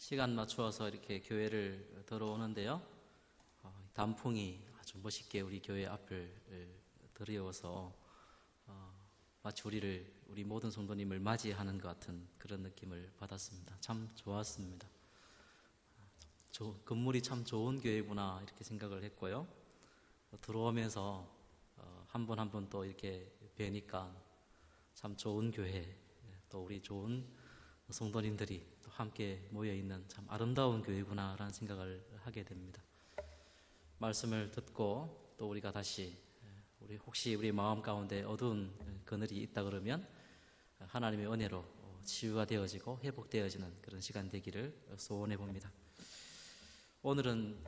시간 맞추어서 이렇게 교회를 들어오는데요. 단풍이 아주 멋있게 우리 교회 앞을 들이워서 마치 우리 모든 성도님을 맞이하는 것 같은 그런 느낌을 받았습니다. 참 좋았습니다. 건물이 참 좋은 교회구나 이렇게 생각을 했고요. 들어오면서 한 번 한 번 또 이렇게 뵈니까 참 좋은 교회, 또 우리 좋은 성도님들이 또 함께 모여있는 참 아름다운 교회구나라는 생각을 하게 됩니다. 말씀을 듣고 또 우리가 다시 혹시 우리 마음 가운데 어두운 그늘이 있다 그러면 하나님의 은혜로 치유가 되어지고 회복되어지는 그런 시간 되기를 소원해 봅니다. 오늘은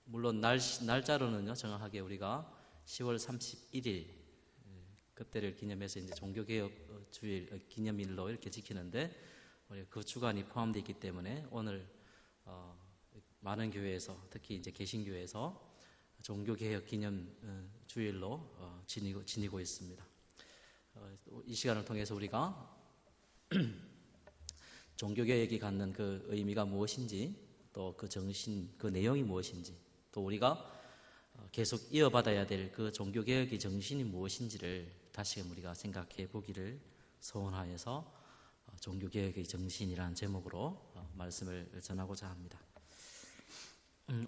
물론 날짜로는요 정확하게 우리가 10월 31일 그때를 기념해서 이제 종교개혁 주일 기념일로 이렇게 지키는데 그 주간이 포함되어 있기 때문에 오늘 많은 교회에서 특히 이제 개신교에서 종교개혁 기념 주일로 지니고 있습니다. 이 시간을 통해서 우리가 종교개혁이 갖는 그 의미가 무엇인지, 또 그 정신, 그 내용이 무엇인지, 또 우리가 계속 이어받아야 될 그 종교개혁의 정신이 무엇인지를 다시금 우리가 생각해 보기를 소원하여서 종교개혁의 정신이라는 제목으로 말씀을 전하고자 합니다.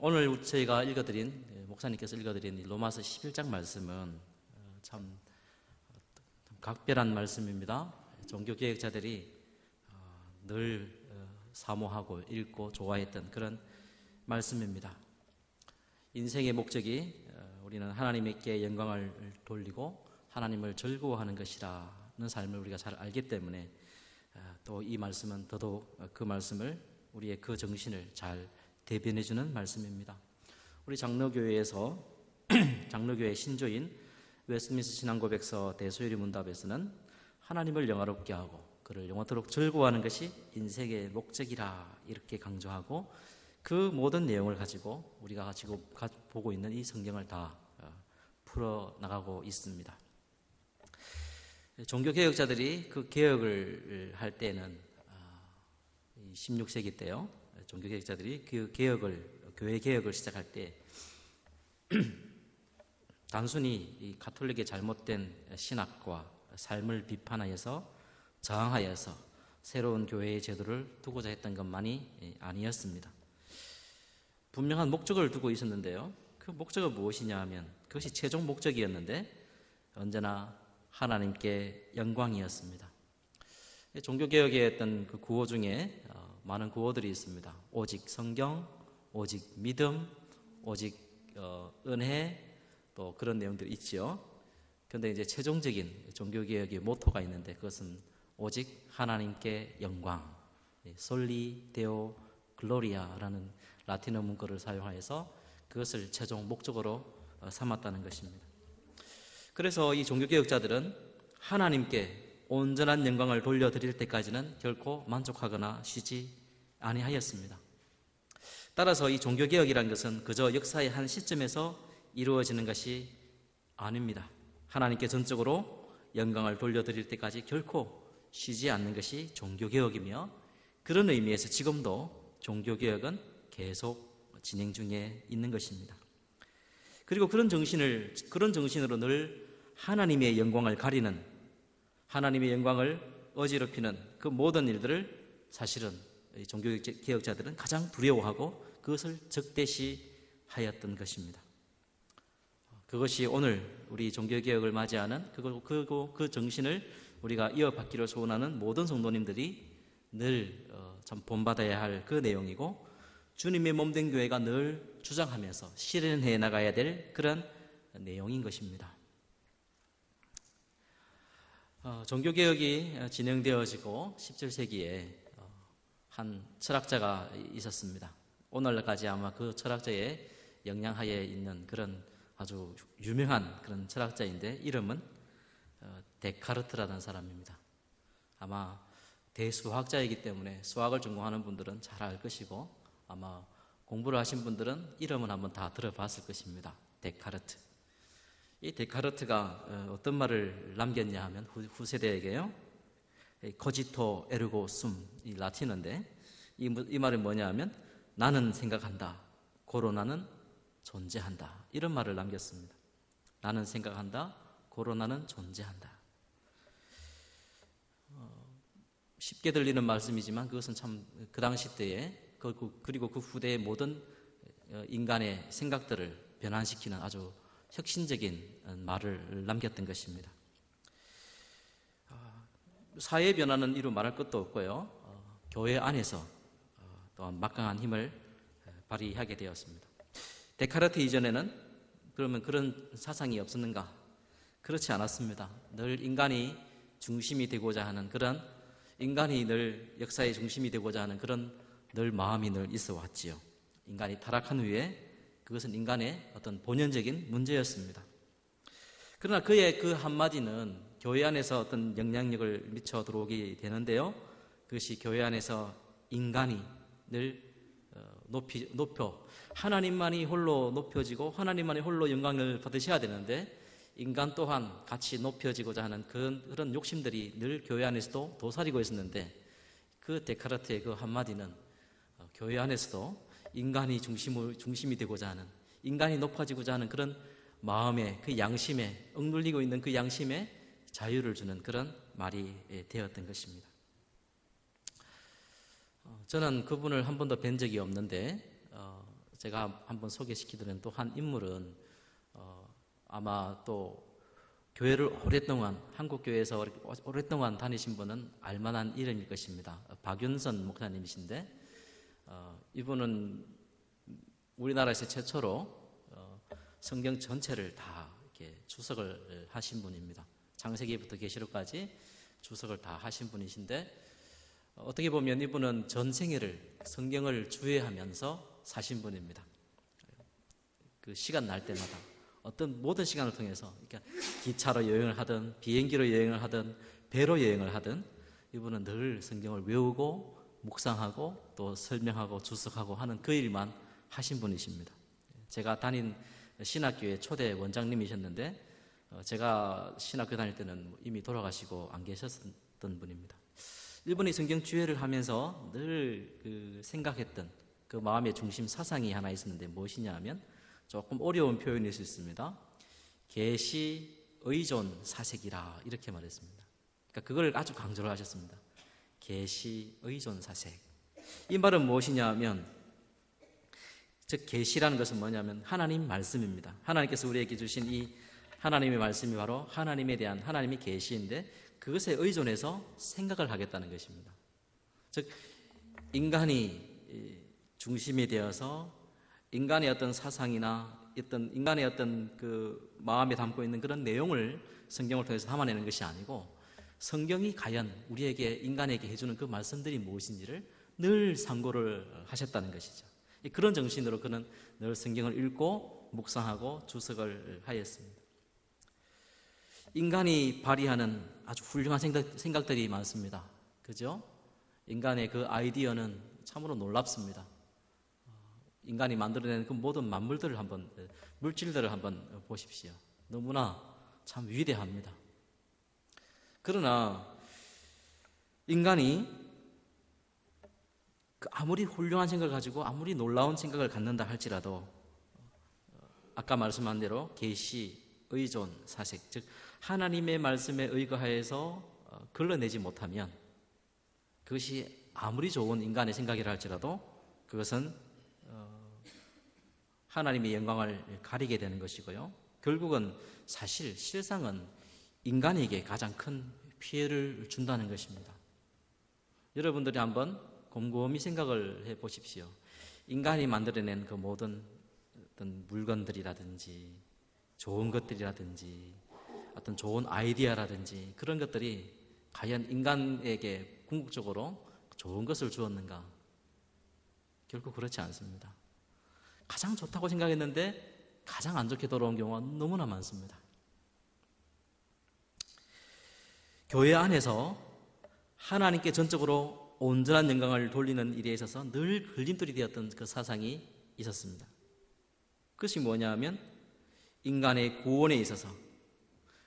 오늘 저희가 목사님께서 읽어드린 로마서 11장 말씀은 참 각별한 말씀입니다. 종교개혁자들이 늘 사모하고 읽고 좋아했던 그런 말씀입니다. 인생의 목적이 우리는 하나님께 영광을 돌리고 하나님을 즐거워하는 것이라는 삶을 우리가 잘 알기 때문에 또 이 말씀은 더더욱 그 말씀을 우리의 그 정신을 잘 대변해주는 말씀입니다. 우리 장로교회에서 장로교회 신조인 웨스트민스터 신앙고백서 대소요리 문답에서는 하나님을 영화롭게 하고 그를 영원토록 즐거워하는 것이 인생의 목적이라 이렇게 강조하고 그 모든 내용을 가지고 우리가 보고 있는 이 성경을 다 풀어나가고 있습니다. 종교개혁자들이 그 개혁을 할 때는 16세기 때요. 종교개혁자들이 그 교회 개혁을 시작할 때 단순히 이 가톨릭의 잘못된 신학과 삶을 비판하여서 저항하여서 새로운 교회의 제도를 두고자 했던 것만이 아니었습니다. 분명한 목적을 두고 있었는데요. 그 목적은 무엇이냐 하면 그것이 최종 목적이었는데 언제나 하나님께 영광이었습니다. 종교개혁의 어떤 그 구호 중에 많은 구호들이 있습니다. 오직 성경, 오직 믿음, 오직 은혜, 또 그런 내용들이 있지요. 그런데 이제 최종적인 종교개혁의 모토가 있는데 그것은 오직 하나님께 영광, 솔리 데오 글로리아라는 라틴어 문구를 사용하여서 그것을 최종 목적으로 삼았다는 것입니다. 그래서 이 종교개혁자들은 하나님께 온전한 영광을 돌려드릴 때까지는 결코 만족하거나 쉬지 아니하였습니다. 따라서 이 종교개혁이라는 것은 그저 역사의 한 시점에서 이루어지는 것이 아닙니다. 하나님께 전적으로 영광을 돌려드릴 때까지 결코 쉬지 않는 것이 종교개혁이며 그런 의미에서 지금도 종교개혁은 계속 진행 중에 있는 것입니다. 그리고 그런 정신으로 늘 하나님의 영광을 가리는, 하나님의 영광을 어지럽히는 그 모든 일들을 사실은 종교개혁자들은 가장 두려워하고 그것을 적대시하였던 것입니다. 그것이 오늘 우리 종교개혁을 맞이하는 그 정신을 우리가 이어받기를 소원하는 모든 성도님들이 늘 참 본받아야 할 그 내용이고 주님의 몸된 교회가 늘 주장하면서 실현해 나가야 될 그런 내용인 것입니다. 종교개혁이 진행되어지고 17세기에 한 철학자가 있었습니다. 오늘까지 아마 그 철학자의 영향하에 있는 그런 아주 유명한 그런 철학자인데 이름은 데카르트라는 사람입니다. 아마 대수학자이기 때문에 수학을 전공하는 분들은 잘 알 것이고 아마 공부를 하신 분들은 이름은 한번 다 들어봤을 것입니다. 데카르트. 이 데카르트가 어떤 말을 남겼냐 하면 후세대에게요. 코지토 에르고 숨, 이 라틴어인데 이 말은 뭐냐 하면 나는 생각한다, 고로 나는 존재한다, 이런 말을 남겼습니다. 나는 생각한다, 고로 나는 존재한다. 쉽게 들리는 말씀이지만 그것은 참 그 당시 때에 그리고 그 후대의 모든 인간의 생각들을 변환시키는 아주 혁신적인 말을 남겼던 것입니다. 사회의 변화는 이루 말할 것도 없고요. 교회 안에서 또한 막강한 힘을 발휘하게 되었습니다. 데카르트 이전에는 그러면 그런 사상이 없었는가? 그렇지 않았습니다. 늘 인간이 중심이 되고자 하는 그런, 인간이 늘 역사의 중심이 되고자 하는 그런 늘 마음이 늘 있어 왔지요. 인간이 타락한 후에 그것은 인간의 어떤 본연적인 문제였습니다. 그러나 그의 그 한마디는 교회 안에서 어떤 영향력을 미쳐 들어오게 되는데요. 그것이 교회 안에서 인간이 늘 높여 하나님만이 홀로 높여지고 하나님만이 홀로 영광을 받으셔야 되는데 인간 또한 같이 높여지고자 하는 그런 욕심들이 늘 교회 안에서도 도사리고 있었는데 그 데카르트의 그 한마디는 교회 안에서도 인간이 중심이 되고자 하는, 인간이 높아지고자 하는 그런 마음의 그 양심에, 억눌리고 있는 그 양심에 자유를 주는 그런 말이 되었던 것입니다. 저는 그분을 한 번도 뵌 적이 없는데 제가 한번 소개시키드린 또 한 인물은 아마 또 교회를 오랫동안, 한국교회에서 오랫동안 다니신 분은 알만한 이름일 것입니다. 박윤선 목사님이신데 이분은 우리나라에서 최초로 성경 전체를 다 이렇게 주석을 하신 분입니다. 창세기부터 계시록까지 주석을 다 하신 분이신데 어떻게 보면 이분은 전생애를 성경을 주의하면서 사신 분입니다. 그 시간 날 때마다 어떤 모든 시간을 통해서 그러니까 기차로 여행을 하든 비행기로 여행을 하든 배로 여행을 하든 이분은 늘 성경을 외우고 묵상하고 또 설명하고 주석하고 하는 그 일만 하신 분이십니다. 제가 다닌 신학교의 초대 원장님이셨는데 제가 신학교 다닐 때는 이미 돌아가시고 안 계셨던 분입니다. 이분이 성경 주회를 하면서 늘 생각했던 그 마음의 중심 사상이 하나 있었는데 무엇이냐 하면 조금 어려운 표현일 수 있습니다. 계시 의존 사색이라 이렇게 말했습니다. 그러니까 그걸 아주 강조를 하셨습니다. 계시 의존 사색. 이 말은 무엇이냐 하면 즉 계시라는 것은 뭐냐면 하나님 말씀입니다. 하나님께서 우리에게 주신 이 하나님의 말씀이 바로 하나님에 대한 하나님의 계시인데 그것에 의존해서 생각을 하겠다는 것입니다. 즉 인간이 중심이 되어서 인간의 어떤 사상이나 인간의 어떤 그 마음에 담고 있는 그런 내용을 성경을 통해서 담아내는 것이 아니고 성경이 과연 우리에게 인간에게 해주는 그 말씀들이 무엇인지를 늘 상고를 하셨다는 것이죠. 그런 정신으로 그는 늘 성경을 읽고 묵상하고 주석을 하였습니다. 인간이 발휘하는 아주 훌륭한 생각들이 많습니다. 그죠? 인간의 그 아이디어는 참으로 놀랍습니다. 인간이 만들어낸 그 모든 만물들을 물질들을 한번 보십시오. 너무나 참 위대합니다. 그러나 인간이 아무리 훌륭한 생각을 가지고 아무리 놀라운 생각을 갖는다 할지라도 아까 말씀한 대로 계시, 의존, 사색 즉 하나님의 말씀에 의거하여서 걸러내지 못하면 그것이 아무리 좋은 인간의 생각이라 할지라도 그것은 하나님의 영광을 가리게 되는 것이고요. 결국은 실상은 인간에게 가장 큰 피해를 준다는 것입니다. 여러분들이 한번 곰곰이 생각을 해 보십시오. 인간이 만들어낸 그 모든 어떤 물건들이라든지 좋은 것들이라든지 어떤 좋은 아이디어라든지 그런 것들이 과연 인간에게 궁극적으로 좋은 것을 주었는가? 결국 그렇지 않습니다. 가장 좋다고 생각했는데 가장 안 좋게 돌아온 경우가 너무나 많습니다. 교회 안에서 하나님께 전적으로 온전한 영광을 돌리는 일에 있어서 늘 걸림돌이 되었던 그 사상이 있었습니다. 그것이 뭐냐 하면 인간의 구원에 있어서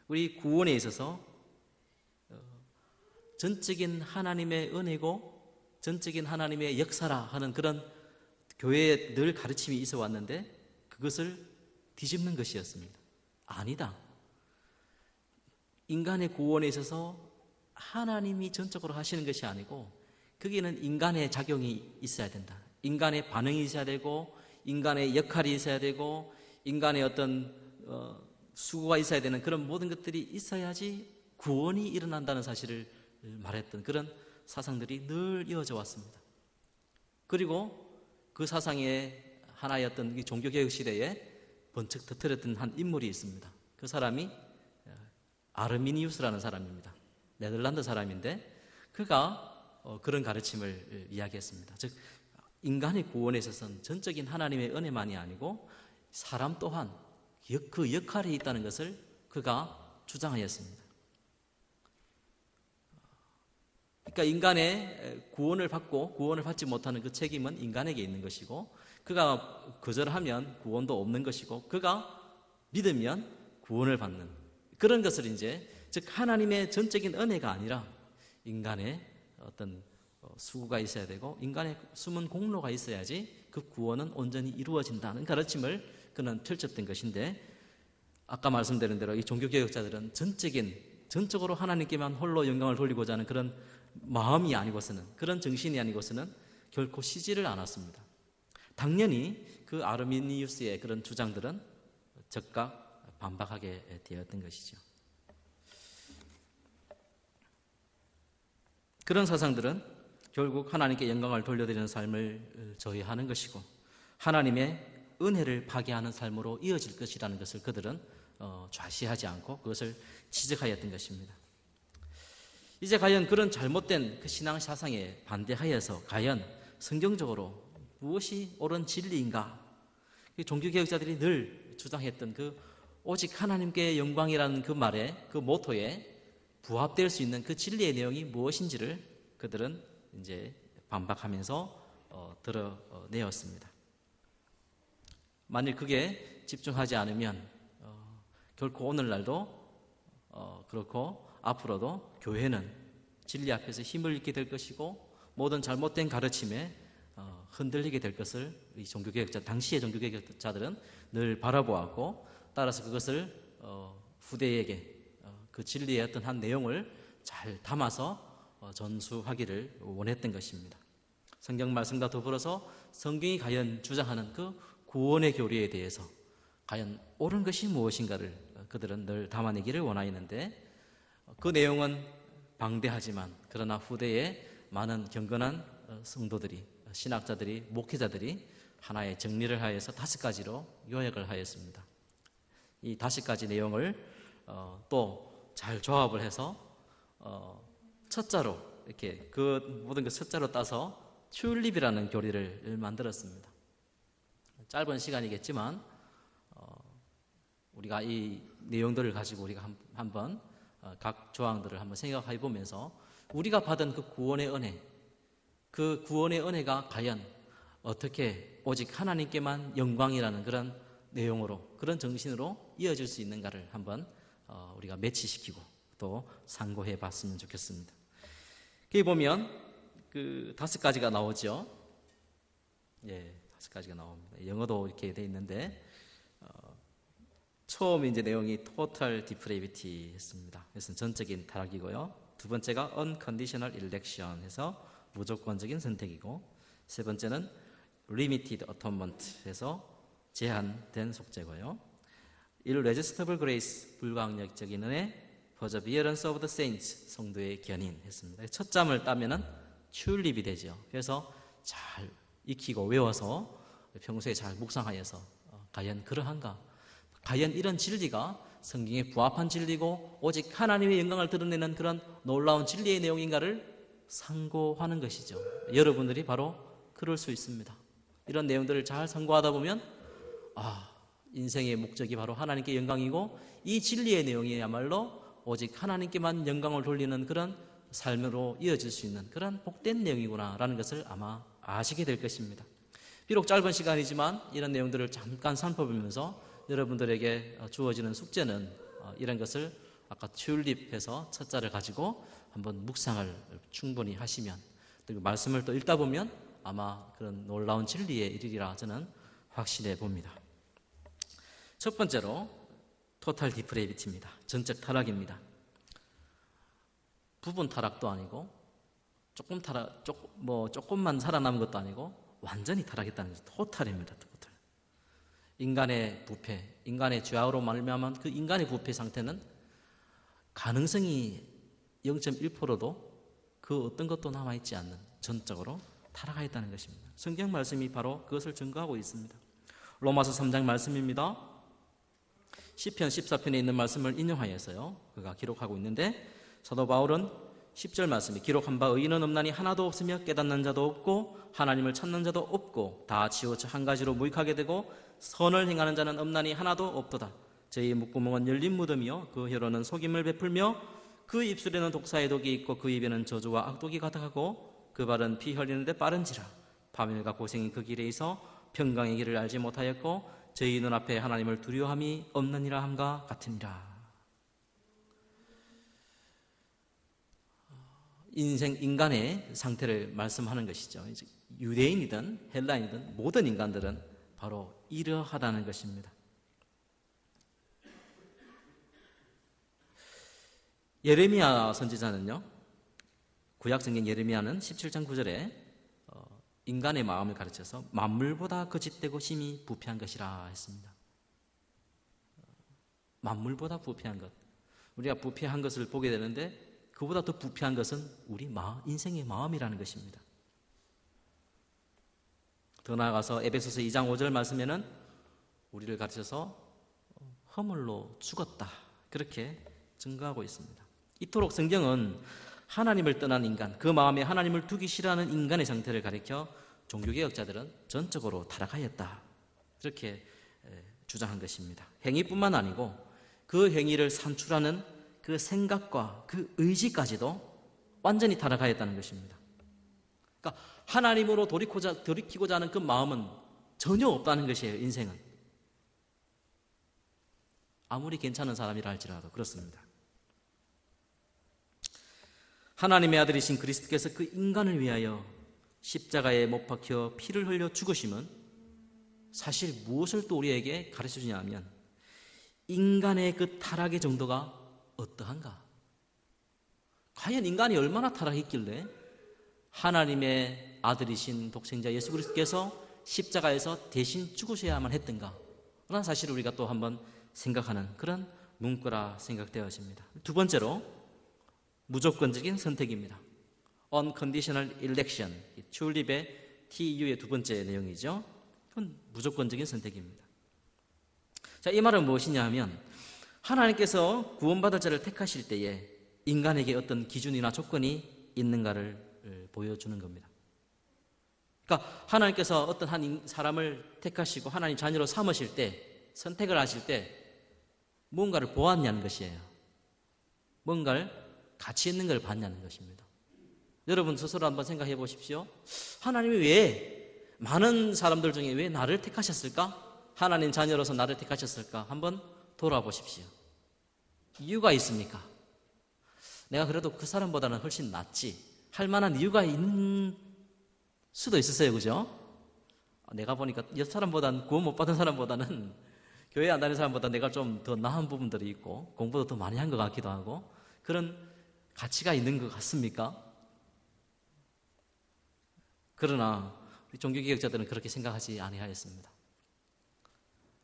우리 구원에 있어서 전적인 하나님의 은혜고 전적인 하나님의 역사라 하는 그런 교회에 늘 가르침이 있어 왔는데 그것을 뒤집는 것이었습니다. 아니다. 인간의 구원에 있어서 하나님이 전적으로 하시는 것이 아니고 거기에는 인간의 작용이 있어야 된다. 인간의 반응이 있어야 되고 인간의 역할이 있어야 되고 인간의 어떤 수고가 있어야 되는 그런 모든 것들이 있어야지 구원이 일어난다는 사실을 말했던 그런 사상들이 늘 이어져 왔습니다. 그리고 그 사상의 하나의 어떤 종교개혁 시대에 번쩍 터뜨렸던 한 인물이 있습니다. 그 사람이 아르미니우스라는 사람입니다. 네덜란드 사람인데 그가 그런 가르침을 이야기했습니다. 즉 인간의 구원에 있어서는 전적인 하나님의 은혜만이 아니고 사람 또한 그 역할이 있다는 것을 그가 주장하였습니다. 그러니까 인간의 구원을 받고 구원을 받지 못하는 그 책임은 인간에게 있는 것이고 그가 거절하면 구원도 없는 것이고 그가 믿으면 구원을 받는 그런 것을 이제 즉 하나님의 전적인 은혜가 아니라 인간의 어떤 수고가 있어야 되고 인간의 숨은 공로가 있어야지 그 구원은 온전히 이루어진다는 가르침을 그는 펼쳤던 것인데 아까 말씀드린 대로 이 종교개혁자들은 전적으로 하나님께만 홀로 영광을 돌리고자 하는 그런 마음이 아니고서는 그런 정신이 아니고서는 결코 쉬지를 않았습니다. 당연히 그 아르미니우스의 그런 주장들은 즉각 반박하게 되었던 것이죠. 그런 사상들은 결국 하나님께 영광을 돌려드리는 삶을 저해하는 것이고 하나님의 은혜를 파괴하는 삶으로 이어질 것이라는 것을 그들은 좌시하지 않고 그것을 지적하였던 것입니다. 이제 과연 그런 잘못된 그 신앙 사상에 반대하여서 과연 성경적으로 무엇이 옳은 진리인가? 종교개혁자들이 늘 주장했던 그 오직 하나님께 영광이라는 그 말에 그 모토에 부합될 수 있는 그 진리의 내용이 무엇인지를 그들은 이제 반박하면서 드러내었습니다. 만일 그게 집중하지 않으면 결코 오늘날도 그렇고 앞으로도 교회는 진리 앞에서 힘을 잃게 될 것이고 모든 잘못된 가르침에 흔들리게 될 것을 이 당시의 종교개혁자들은 늘 바라보았고 따라서 그것을 후대에게 그 진리의 어떤 한 내용을 잘 담아서 전수하기를 원했던 것입니다. 성경 말씀과 더불어서 성경이 과연 주장하는 그 구원의 교리에 대해서 과연 옳은 것이 무엇인가를 그들은 늘 담아내기를 원하였는데 그 내용은 방대하지만 그러나 후대에 많은 경건한 성도들이 신학자들이 목회자들이 하나의 정리를 하여서 5가지로 요약을 하였습니다. 이 5가지 내용을 또 잘 조합을 해서 첫자로 이렇게 그 모든 그 첫자로 따서 튤립이라는 교리를 만들었습니다. 짧은 시간이겠지만 우리가 이 내용들을 가지고 우리가 한번 각 조항들을 한번 생각해 보면서 우리가 받은 그 구원의 은혜, 그 구원의 은혜가 과연 어떻게 오직 하나님께만 영광이라는 그런 내용으로 그런 정신으로 이어질 수 있는가를 한번 우리가 매치시키고 또 상고해 봤으면 좋겠습니다. 여기 보면 그 5가지가 나오죠. 예, 5가지가 나옵니다. 영어도 이렇게 돼 있는데 처음 이제 내용이 total depravity였습니다. 그래서 전적인 타락이고요. 두 번째가 unconditional election 해서 무조건적인 선택이고 세 번째는 limited atonement 해서 제한된 속죄고요. irresistible grace 불가항력적인 은혜 perseverance of the saints 성도의 견인 했습니다. 첫 잠을 따면은 튤립이 되죠. 그래서 잘 익히고 외워서 평소에 잘 묵상하여서 과연 그러한가? 과연 이런 진리가 성경에 부합한 진리고 오직 하나님의 영광을 드러내는 그런 놀라운 진리의 내용인가를 상고하는 것이죠. 여러분들이 바로 그럴 수 있습니다. 이런 내용들을 잘 상고하다 보면 인생의 목적이 바로 하나님께 영광이고 이 진리의 내용이야말로 오직 하나님께만 영광을 돌리는 그런 삶으로 이어질 수 있는 그런 복된 내용이구나라는 것을 아마 아시게 될 것입니다. 비록 짧은 시간이지만 이런 내용들을 잠깐 살펴보면서 여러분들에게 주어지는 숙제는 이런 것을 아까 튤립해서 첫자를 가지고 한번 묵상을 충분히 하시면 또 말씀을 또 읽다 보면 아마 그런 놀라운 진리에 이르리라 저는 확신해 봅니다. 첫 번째로 토탈 디프레이비티입니다. 전적 타락입니다. 부분 타락도 아니고 조금만 살아남은 것도 아니고 완전히 타락했다는 것이 토탈입니다. 토탈. 인간의 부패, 인간의 죄악으로 말미암은 그 인간의 부패 상태는 가능성이 0.1%도 그 어떤 것도 남아있지 않는 전적으로 타락하였다는 것입니다. 성경 말씀이 바로 그것을 증거하고 있습니다. 로마서 3장 말씀입니다. 시편 14편에 있는 말씀을 인용하여서요 그가 기록하고 있는데, 사도 바울은 10절 말씀이 기록한 바 의인은 없나니 하나도 없으며 깨닫는 자도 없고 하나님을 찾는 자도 없고 다 치우쳐 한 가지로 무익하게 되고 선을 행하는 자는 없나니 하나도 없도다. 저희 목구멍은 열린 무덤이요 그 혀로는 속임을 베풀며 그 입술에는 독사의 독이 있고 그 입에는 저주와 악독이 가득하고 그 발은 피 흘리는데 빠른지라. 밤일과 고생이 그 길에 있어 평강의 길을 알지 못하였고 저희 눈앞에 하나님을 두려워함이 없느니라 함과 같으니라. 인간의 상태를 말씀하는 것이죠. 유대인이든 헬라인이든 모든 인간들은 바로 이러하다는 것입니다. 예레미야 선지자는요, 구약성경 예레미야는 17장 9절에 인간의 마음을 가르쳐서 만물보다 거짓되고 심히 부패한 것이라 했습니다. 만물보다 부패한 것, 우리가 부패한 것을 보게 되는데 그보다 더 부패한 것은 우리 인생의 마음이라는 것입니다. 더 나아가서 에베소서 2장 5절 말씀에는 우리를 가르쳐서 허물로 죽었다 그렇게 증거하고 있습니다. 이토록 성경은 하나님을 떠난 인간, 그 마음에 하나님을 두기 싫어하는 인간의 상태를 가리켜 종교개혁자들은 전적으로 타락하였다 그렇게 주장한 것입니다. 행위뿐만 아니고 그 행위를 산출하는 그 생각과 그 의지까지도 완전히 타락하였다는 것입니다. 그러니까 하나님으로 돌이키고자 하는 그 마음은 전혀 없다는 것이에요. 인생은 아무리 괜찮은 사람이라 할지라도 그렇습니다. 하나님의 아들이신 그리스도께서 그 인간을 위하여 십자가에 못 박혀 피를 흘려 죽으심은 사실 무엇을 또 우리에게 가르쳐주냐 하면 인간의 그 타락의 정도가 어떠한가? 과연 인간이 얼마나 타락했길래 하나님의 아들이신 독생자 예수 그리스도께서 십자가에서 대신 죽으셔야만 했던가? 라는 사실을 우리가 또 한번 생각하는 그런 문구라 생각되어집니다. 두 번째로 무조건적인 선택입니다. Unconditional Election, 튤립의 TU의 두 번째 내용이죠. 그건 무조건적인 선택입니다. 자, 이 말은 무엇이냐 하면 하나님께서 구원받을 자를 택하실 때에 인간에게 어떤 기준이나 조건이 있는가를 보여주는 겁니다. 그러니까 하나님께서 어떤 한 사람을 택하시고 하나님 자녀로 삼으실 때, 선택을 하실 때 무언가를 보았냐는 것이에요. 뭔가를 가치 있는 걸 봤냐는 것입니다. 여러분 스스로 한번 생각해 보십시오. 하나님이 왜 많은 사람들 중에 왜 나를 택하셨을까? 하나님 자녀로서 나를 택하셨을까? 한번 돌아보십시오. 이유가 있습니까? 내가 그래도 그 사람보다는 훨씬 낫지 할 만한 이유가 있는 수도 있었어요. 그죠? 내가 보니까 옆 사람보다는 구원 못 받은 사람보다는 교회 안 다니는 사람보다 내가 좀 더 나은 부분들이 있고 공부도 더 많이 한 것 같기도 하고 그런 가치가 있는 것 같습니까? 그러나 우리 종교개혁자들은 그렇게 생각하지 아니하였습니다.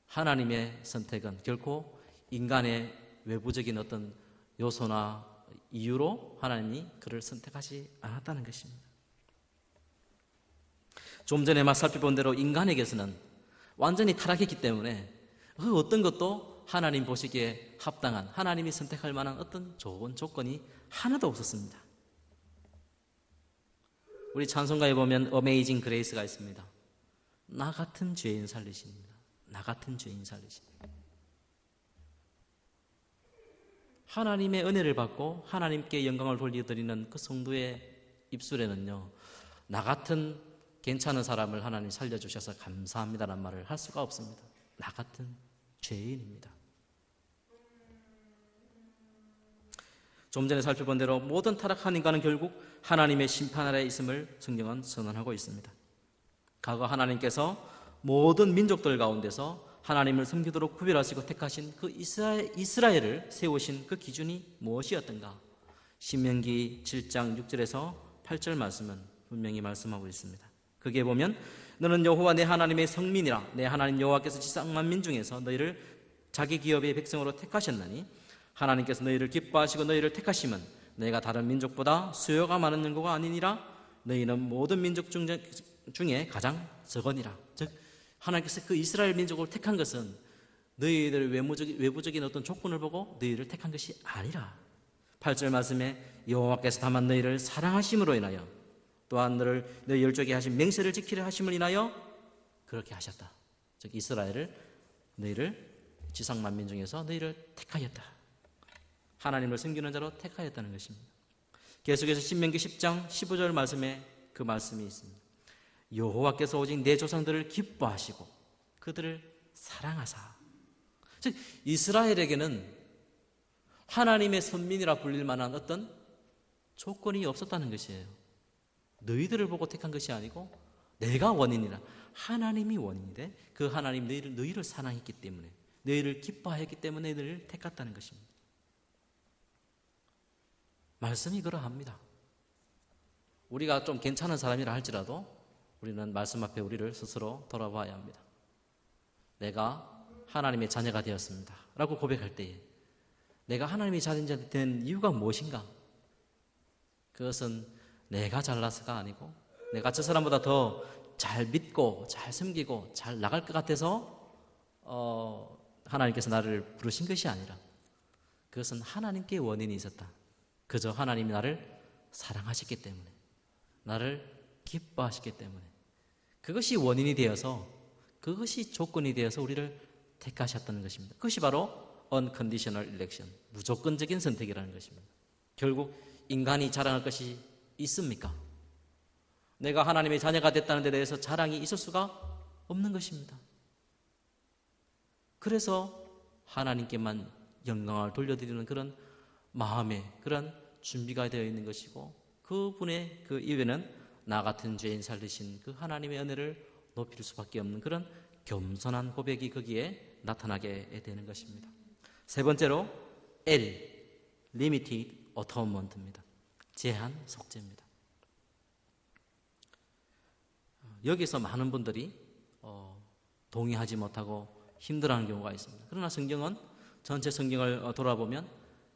하나님의 선택은 결코 인간의 외부적인 어떤 요소나 이유로 하나님이 그를 선택하지 않았다는 것입니다. 좀 전에 살펴본 대로 인간에게서는 완전히 타락했기 때문에 그 어떤 것도 하나님 보시기에 합당한, 하나님이 선택할 만한 어떤 좋은 조건이 하나도 없었습니다. 우리 찬송가에 보면 어메이징 그레이스가 있습니다. 나 같은 죄인 살리십니다. 나 같은 죄인 살리십니다. 하나님의 은혜를 받고 하나님께 영광을 돌려드리는 그 성도의 입술에는요, 나 같은 괜찮은 사람을 하나님 살려주셔서 감사합니다라는 말을 할 수가 없습니다. 나 같은 죄인입니다. 좀 전에 살펴본 대로 모든 타락한 인간은 결국 하나님의 심판 아래에 있음을 성경은 선언하고 있습니다. 과거 하나님께서 모든 민족들 가운데서 하나님을 섬기도록 구별하시고 택하신 그 이스라엘을 세우신 그 기준이 무엇이었던가? 신명기 7장 6절에서 8절 말씀은 분명히 말씀하고 있습니다. 거기에 보면 너는 여호와 내 하나님의 성민이라. 내 하나님 여호와께서 지상 만민 중에서 너희를 자기 기업의 백성으로 택하셨나니 하나님께서 너희를 기뻐하시고 너희를 택하심은 너희가 다른 민족보다 수요가 많은 연고가 아니니라. 너희는 모든 민족 중에 가장 적으니라. 즉 하나님께서 그 이스라엘 민족을 택한 것은 너희들 외부적인 어떤 조건을 보고 너희를 택한 것이 아니라 8절 말씀에 여호와께서 다만 너희를 사랑하심으로 인하여 또한 너희 열조에게 하신 맹세를 지키려 하심을 인하여 그렇게 하셨다. 즉 이스라엘을 너희를 지상 만민 중에서 너희를 택하였다. 하나님을 섬기는 자로 택하였다는 것입니다. 계속해서 신명기 10장 15절 말씀에 그 말씀이 있습니다. 여호와께서 오직 내 조상들을 기뻐하시고 그들을 사랑하사. 즉 이스라엘에게는 하나님의 선민이라 불릴 만한 어떤 조건이 없었다는 것이에요. 너희들을 보고 택한 것이 아니고 내가 원인이라. 하나님이 원인인데 그 하나님 너희를 사랑했기 때문에 너희를 기뻐하였기 때문에 너희를 택했다는 것입니다. 말씀이 그러합니다. 우리가 좀 괜찮은 사람이라 할지라도 우리는 말씀 앞에 우리를 스스로 돌아봐야 합니다. 내가 하나님의 자녀가 되었습니다 라고 고백할 때에 내가 하나님의 자녀가 된 이유가 무엇인가? 그것은 내가 잘나서가 아니고 내가 저 사람보다 더 잘 믿고 잘 섬기고 잘 나갈 것 같아서 하나님께서 나를 부르신 것이 아니라 그것은 하나님께 원인이 있었다. 그저 하나님이 나를 사랑하셨기 때문에 나를 기뻐하셨기 때문에 그것이 원인이 되어서 그것이 조건이 되어서 우리를 택하셨다는 것입니다. 그것이 바로 unconditional election, 무조건적인 선택이라는 것입니다. 결국 인간이 자랑할 것이 있습니까? 내가 하나님의 자녀가 됐다는 데 대해서 자랑이 있을 수가 없는 것입니다. 그래서 하나님께만 영광을 돌려드리는 그런 마음의 그런 준비가 되어 있는 것이고 그분의 그 이외에는 나 같은 죄인 살리신 그 하나님의 은혜를 높일 수밖에 없는 그런 겸손한 고백이 거기에 나타나게 되는 것입니다. 세 번째로 L, Limited Atonement입니다. 제한 속죄입니다. 여기서 많은 분들이 동의하지 못하고 힘들어하는 경우가 있습니다. 그러나 성경은 전체 성경을 돌아보면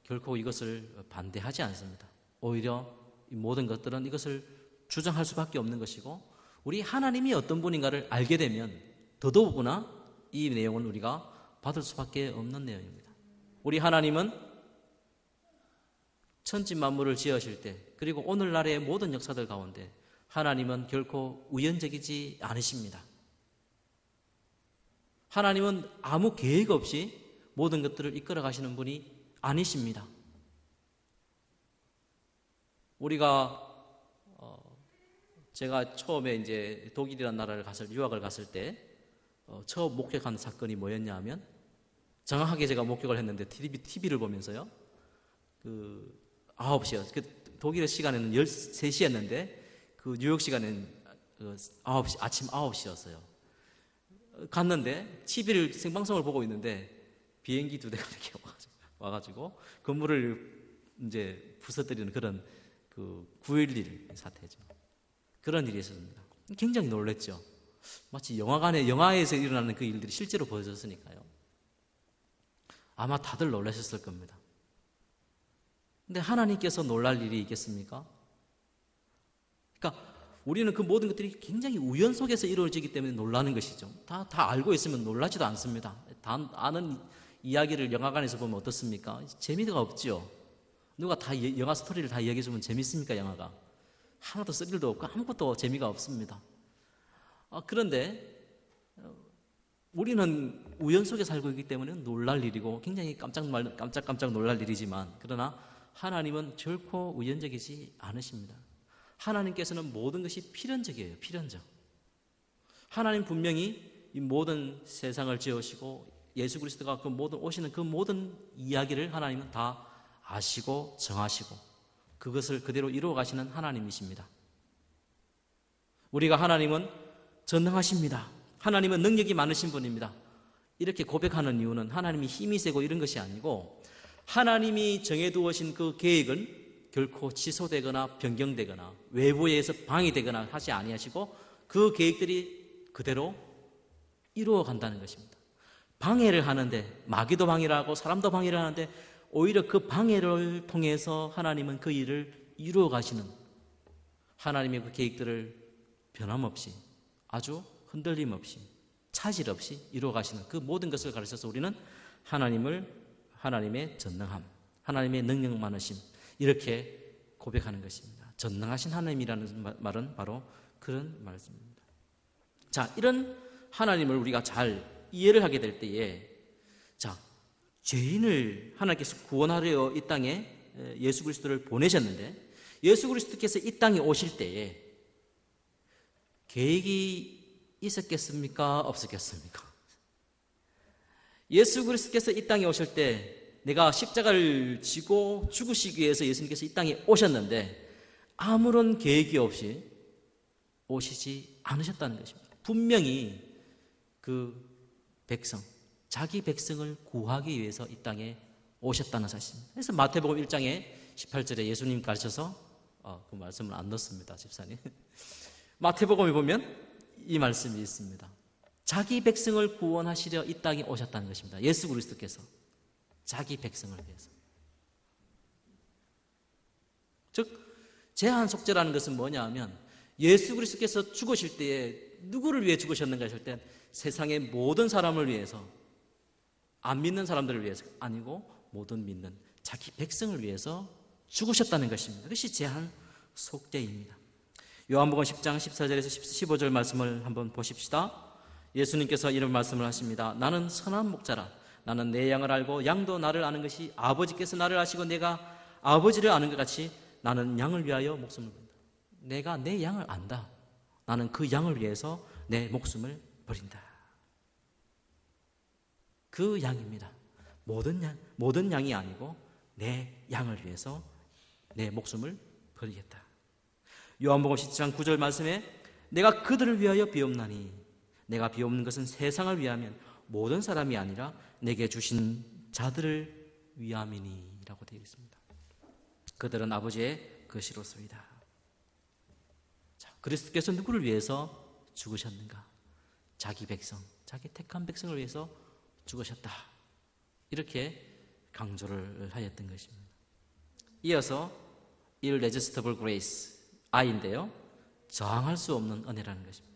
결코 이것을 반대하지 않습니다. 오히려 이 모든 것들은 이것을 주장할 수밖에 없는 것이고 우리 하나님이 어떤 분인가를 알게 되면 더더욱이나 이 내용은 우리가 받을 수밖에 없는 내용입니다. 우리 하나님은 천지 만물을 지으실 때 그리고 오늘날의 모든 역사들 가운데 하나님은 결코 우연적이지 않으십니다. 하나님은 아무 계획 없이 모든 것들을 이끌어 가시는 분이 아니십니다. 제가 처음에 이제 독일이라는 나라를 유학을 갔을 때 처음 목격한 사건이 뭐였냐 하면 정확하게 제가 목격을 했는데 TV를 보면서요. 9시요. 독일의 시간에는 13시였는데 그 뉴욕 시간에는 9시, 아침 9시였어요. 갔는데 TV를 생방송을 보고 있는데 비행기 2대가 이렇게 와가지고 건물을 이제 부서뜨리는 그런 9.11 사태죠. 그런 일이 있었습니다. 굉장히 놀랐죠. 마치 영화에서 일어나는 그 일들이 실제로 벌어졌으니까요. 아마 다들 놀라셨을 겁니다. 근데 하나님께서 놀랄 일이 있겠습니까? 그러니까 우리는 그 모든 것들이 굉장히 우연 속에서 이루어지기 때문에 놀라는 것이죠. 다 알고 있으면 놀라지도 않습니다. 다 아는 이야기를 영화관에서 보면 어떻습니까? 재미가 없죠. 누가 다 영화 스토리를 다 이야기해주면 재밌습니까? 영화가 하나도 스릴도 없고 아무것도 재미가 없습니다. 그런데 우리는 우연 속에 살고 있기 때문에 놀랄 일이고 굉장히 깜짝 놀랄 일이지만 그러나 하나님은 결코 우연적이지 않으십니다. 하나님께서는 모든 것이 필연적이에요. 필연적. 하나님 분명히 이 모든 세상을 지으시고 예수 그리스도가 오시는 그 모든 이야기를 하나님은 다 아시고 정하시고 그것을 그대로 이루어 가시는 하나님이십니다. 우리가 하나님은 전능하십니다. 하나님은 능력이 많으신 분입니다. 이렇게 고백하는 이유는 하나님이 힘이 세고 이런 것이 아니고 하나님이 정해두으신 그 계획은 결코 취소되거나 변경되거나 외부에 의해서 방해되거나 하지 아니하시고 그 계획들이 그대로 이루어 간다는 것입니다. 방해를 하는데 마귀도 방해를 하고 사람도 방해를 하는데 오히려 그 방해를 통해서 하나님은 그 일을 이루어 가시는 하나님의 그 계획들을 변함없이 아주 흔들림 없이 차질 없이 이루어 가시는 그 모든 것을 가르쳐서 우리는 하나님의 전능함, 하나님의 능력 많으심 이렇게 고백하는 것입니다. 전능하신 하나님이라는 말은 바로 그런 말씀입니다. 자, 이런 하나님을 우리가 잘 이해를 하게 될 때에 자, 죄인을 하나님께서 구원하려 이 땅에 예수 그리스도를 보내셨는데 예수 그리스도께서 이 땅에 오실 때에 계획이 있었겠습니까? 없었겠습니까? 예수 그리스도께서 이 땅에 오실 때 내가 십자가를 지고 죽으시기 위해서 예수님께서 이 땅에 오셨는데 아무런 계획이 없이 오시지 않으셨다는 것입니다. 분명히 그 백성, 자기 백성을 구하기 위해서 이 땅에 오셨다는 사실입니다. 그래서 마태복음 1장에 18절에 예수님 가르쳐서 그 말씀을 안 넣습니다, 집사님. 마태복음에 보면 이 말씀이 있습니다. 자기 백성을 구원하시려 이 땅에 오셨다는 것입니다. 예수 그리스도께서 자기 백성을 위해서. 즉 제한 속죄라는 것은 뭐냐 하면 예수 그리스도께서 죽으실 때에 누구를 위해 죽으셨는가 하실 때 세상의 모든 사람을 위해서 안 믿는 사람들을 위해서 아니고 모든 믿는 자기 백성을 위해서 죽으셨다는 것입니다. 그것이 제한 속죄입니다. 요한복음 10장 14절에서 15절 말씀을 한번 보십시다. 예수님께서 이런 말씀을 하십니다. 나는 선한 목자라. 나는 내 양을 알고 양도 나를 아는 것이 아버지께서 나를 아시고 내가 아버지를 아는 것 같이 나는 양을 위하여 목숨을 버린다. 내가 내 양을 안다. 나는 그 양을 위해서 내 목숨을 버린다. 그 양입니다. 모든 양이 아니고 내 양을 위해서 내 목숨을 버리겠다. 요한복음 10장 9절 말씀에 내가 그들을 위하여 비옵나니 내가 비옵는 것은 세상을 위하면 모든 사람이 아니라 내게 주신 자들을 위함이니 라고 되어 있습니다. 그들은 아버지의 것이로소이다. 자, 그리스도께서 누구를 위해서 죽으셨는가? 자기 백성, 자기 택한 백성을 위해서 죽으셨다. 이렇게 강조를 하였던 것입니다. 이어서 irresistible grace, I인데요. 저항할 수 없는 은혜라는 것입니다.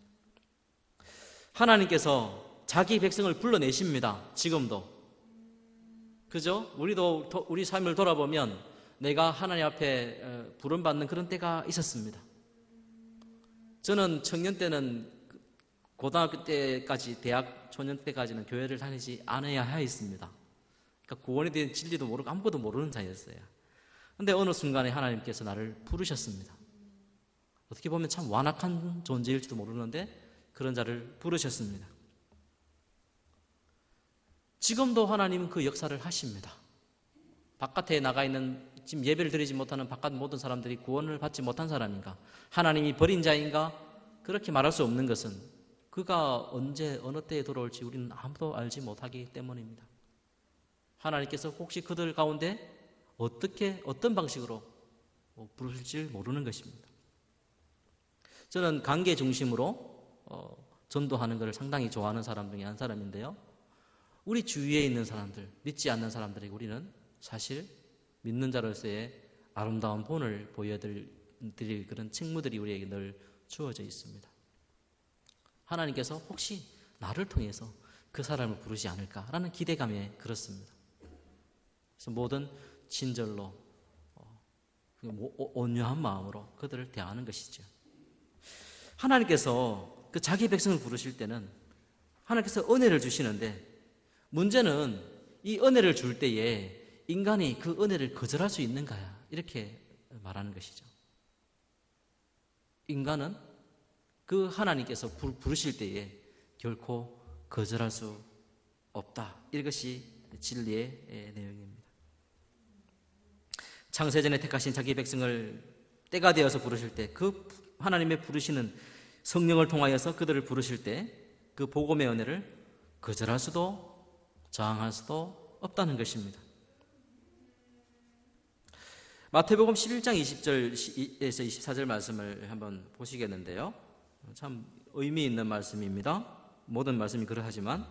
하나님께서 자기 백성을 불러내십니다. 지금도. 그죠? 우리도 우리 삶을 돌아보면 내가 하나님 앞에 부름받는 그런 때가 있었습니다. 저는 청년 때는 고등학교 때까지 대학 초년 때까지는 교회를 다니지 않아야 하였습니다. 그러니까 구원에 대한 진리도 모르고 아무것도 모르는 자였어요. 그런데 어느 순간에 하나님께서 나를 부르셨습니다. 어떻게 보면 참 완악한 존재일지도 모르는데 그런 자를 부르셨습니다. 지금도 하나님은 그 역사를 하십니다. 바깥에 나가 있는 지금 예배를 드리지 못하는 바깥 모든 사람들이 구원을 받지 못한 사람인가? 하나님이 버린 자인가? 그렇게 말할 수 없는 것은 그가 언제 어느 때에 돌아올지 우리는 아무도 알지 못하기 때문입니다. 하나님께서 혹시 그들 가운데 어떤 방식으로 부르실지 모르는 것입니다. 저는 관계 중심으로 전도하는 것을 상당히 좋아하는 사람 중에 한 사람인데요. 우리 주위에 있는 사람들, 믿지 않는 사람들에게 우리는 사실 믿는 자로서의 아름다운 본을 보여드릴 그런 책무들이 우리에게 늘 주어져 있습니다. 하나님께서 혹시 나를 통해서 그 사람을 부르지 않을까라는 기대감에 그렇습니다. 그래서 모든 친절로 온유한 마음으로 그들을 대하는 것이죠. 하나님께서 그 자기 백성을 부르실 때는 하나님께서 은혜를 주시는데 문제는 이 은혜를 줄 때에 인간이 그 은혜를 거절할 수 있는가 이렇게 말하는 것이죠. 인간은 그 하나님께서 부르실 때에 결코 거절할 수 없다. 이것이 진리의 내용입니다. 창세전에 택하신 자기 백성을 때가 되어서 부르실 때 그 하나님의 부르시는 성령을 통하여서 그들을 부르실 때 그 복음의 은혜를 거절할 수도 저항할 수도 없다는 것입니다. 마태복음 11장 20절에서 24절 말씀을 한번 보시겠는데요. 참 의미 있는 말씀입니다. 모든 말씀이 그러하지만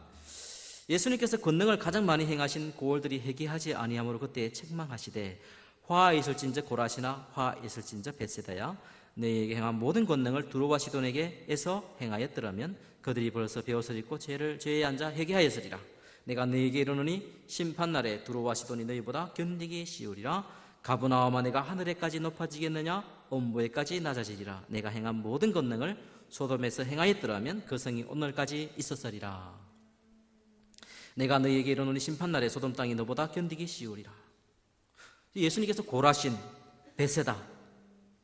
예수님께서 권능을 가장 많이 행하신 고을들이 회개하지 아니함으로 그때 책망하시되 화 있을진저 고라시나 화 있을진저 벳세다야 너희에게 행한 모든 권능을 두로와 시돈에게에서 행하였더라면 그들이 벌써 베옷을 입고 죄에 앉아 회개하였으리라. 내가 너희에게 이르노니 심판날에 두로와 시돈이 너희보다 견디기 쉬우리라. 가브나움아 내가 하늘에까지 높아지겠느냐 온보에까지 낮아지리라. 내가 행한 모든 권능을 소돔에서 행하였더라면 그 성이 오늘까지 있었으리라. 내가 너희에게 이르노니 심판날에 소돔 땅이 너보다 견디기 쉬우리라. 예수님께서 고라신, 벳세다,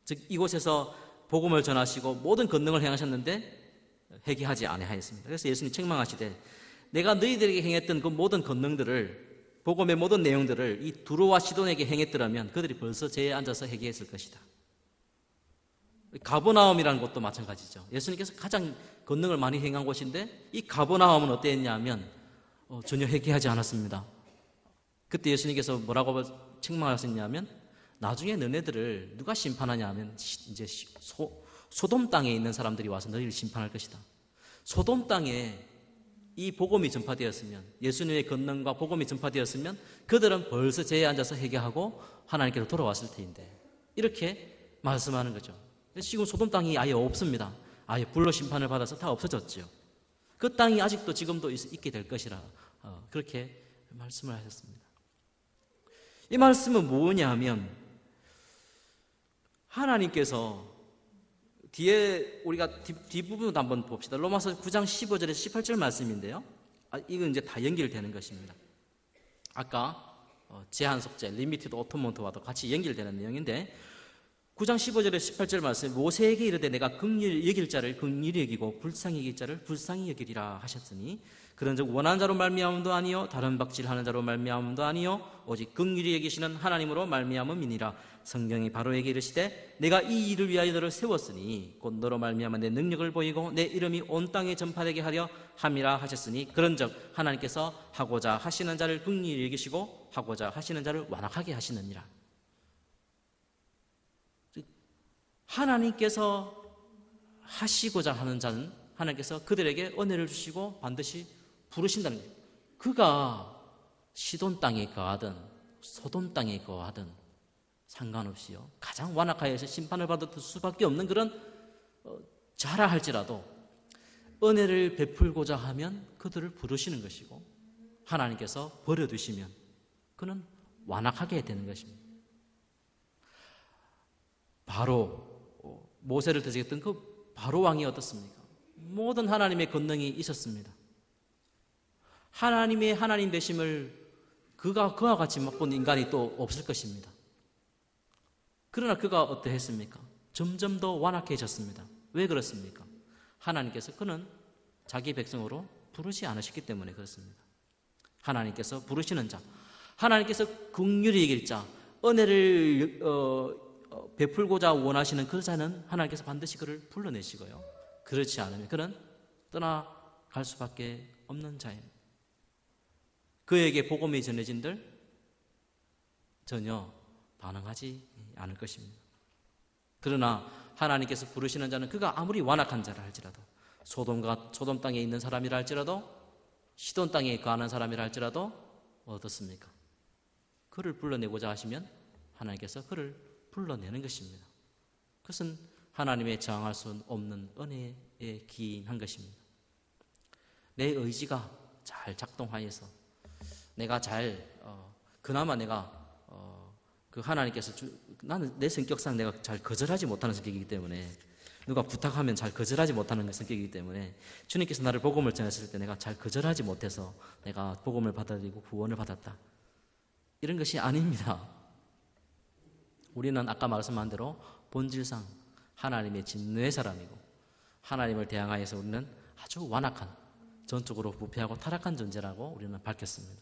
즉 이곳에서 복음을 전하시고 모든 권능을 행하셨는데 회개하지 아니하였습니다. 그래서 예수님 책망하시되 내가 너희들에게 행했던 그 모든 권능들을, 복음의 모든 내용들을 이 두로와 시돈에게 행했더라면 그들이 벌써 죄에 앉아서 회개했을 것이다. 가버나움이라는 곳도 마찬가지죠. 예수님께서 가장 권능을 많이 행한 곳인데 이 가버나움은 어땠냐면 전혀 회개하지 않았습니다. 그때 예수님께서 뭐라고 책망하셨냐면 나중에 너네들을 누가 심판하냐 하면 이제 소돔 땅에 있는 사람들이 와서 너희를 심판할 것이다. 소돔 땅에 이 복음이 전파되었으면, 예수님의 권능과 복음이 전파되었으면 그들은 벌써 죄에 앉아서 회개하고 하나님께로 돌아왔을 테인데 이렇게 말씀하는 거죠. 지금 소돔 땅이 아예 없습니다. 아예 불로 심판을 받아서 다 없어졌죠. 그 땅이 아직도 지금도 있게 될 것이라 그렇게 말씀을 하셨습니다. 이 말씀은 뭐냐 하면 하나님께서 뒤에 우리가 뒷부분도 한번 봅시다. 로마서 9장 15절에서 18절 말씀인데요. 이건 이제 다 연결되는 것입니다. 아까 제한 속죄, 리미티드 오토먼트와도 같이 연결되는 내용인데 9장 15절에서 18절 말씀 모세에게 이르되 내가 긍휼히 여길 자를 긍휼히 여기고 불쌍히 여길 자를 불쌍히 여기리라 하셨으니 그런즉 원하는 자로 말미암음도 아니요 다른 박질하는 자로 말미암음도 아니요 오직 긍휼히 여기시는 하나님으로 말미암음이니라. 성경이 바로에게 이르시되 내가 이 일을 위하여 너를 세웠으니 곧 너로 말미암아 내 능력을 보이고 내 이름이 온 땅에 전파되게 하려 함이라 하셨으니 그런즉 하나님께서 하고자 하시는 자를 긍휼히 여기시고 하고자 하시는 자를 완악하게 하시느니라. 하나님께서 하시고자 하는 자는 하나님께서 그들에게 은혜를 주시고 반드시 부르신다는 거예요. 그가 시돈 땅에 거하든 소돔 땅에 거하든 상관없이요 가장 완악하여서 심판을 받을 수밖에 없는 그런 자라 할지라도 은혜를 베풀고자 하면 그들을 부르시는 것이고 하나님께서 버려두시면 그는 완악하게 되는 것입니다. 바로 모세를 대적했던 그 바로 왕이 어떻습니까? 모든 하나님의 권능이 있었습니다. 하나님의 하나님 되심을 그와 같이 맛본 인간이 또 없을 것입니다. 그러나 그가 어떠했습니까? 점점 더 완악해졌습니다. 왜 그렇습니까? 하나님께서 그는 자기 백성으로 부르지 않으셨기 때문에 그렇습니다. 하나님께서 부르시는 자, 하나님께서 긍휼히 여길 자, 은혜를 베풀고자 원하시는 그 자는 하나님께서 반드시 그를 불러내시고요. 그렇지 않으면 그는 떠나갈 수밖에 없는 자입니다. 그에게 복음이 전해진들 전혀 반응하지 않을 것입니다. 그러나 하나님께서 부르시는 자는 그가 아무리 완악한 자라 할지라도 소돔 땅에 있는 사람이라 할지라도 시돈 땅에 거하는 사람이라 할지라도 어떻습니까? 그를 불러내고자 하시면 하나님께서 그를 불러내는 것입니다. 그것은 하나님의 저항할 수 없는 은혜에 기인한 것입니다. 내 의지가 잘 작동하여서 내가 그나마 내가 그 하나님께서 나는 내 성격상 내가 잘 거절하지 못하는 성격이기 때문에 누가 부탁하면 잘 거절하지 못하는 성격이기 때문에 주님께서 나를 복음을 전했을 때 내가 잘 거절하지 못해서 내가 복음을 받아들이고 구원을 받았다. 이런 것이 아닙니다. 우리는 아까 말씀한 대로 본질상 하나님의 진노의 사람이고 하나님을 대항하여서 우리는 아주 완악한 전적으로 부패하고 타락한 존재라고 우리는 밝혔습니다.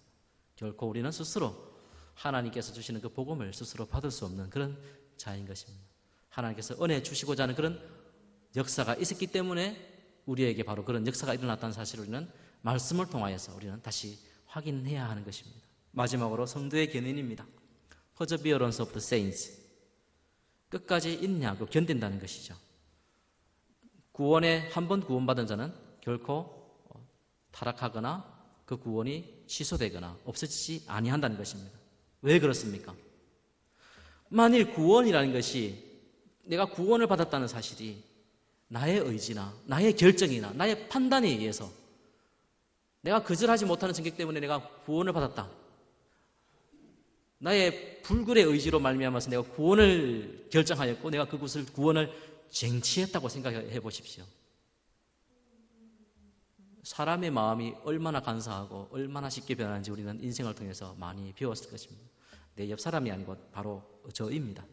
결코 우리는 스스로 하나님께서 주시는 그 복음을 스스로 받을 수 없는 그런 자인 것입니다. 하나님께서 은혜 주시고자 하는 그런 역사가 있었기 때문에 우리에게 바로 그런 역사가 일어났다는 사실을 우리는 말씀을 통하여서 우리는 다시 확인해야 하는 것입니다. 마지막으로 성도의 견인입니다. Perseverance of the saints. 끝까지 인내하고 견딘다는 것이죠. 구원에 한 번 구원받은 자는 결코 타락하거나 그 구원이 취소되거나 없어지지 아니한다는 것입니다. 왜 그렇습니까? 만일 구원이라는 것이 내가 구원을 받았다는 사실이 나의 의지나 나의 결정이나 나의 판단에 의해서 내가 거절하지 못하는 성격 때문에 내가 구원을 받았다. 나의 불굴의 의지로 말미암아서 내가 구원을 결정하였고 내가 그것을 구원을 쟁취했다고 생각해 보십시오. 사람의 마음이 얼마나 간사하고 얼마나 쉽게 변하는지 우리는 인생을 통해서 많이 배웠을 것입니다. 내 옆 사람이 아니고 바로 저입니다.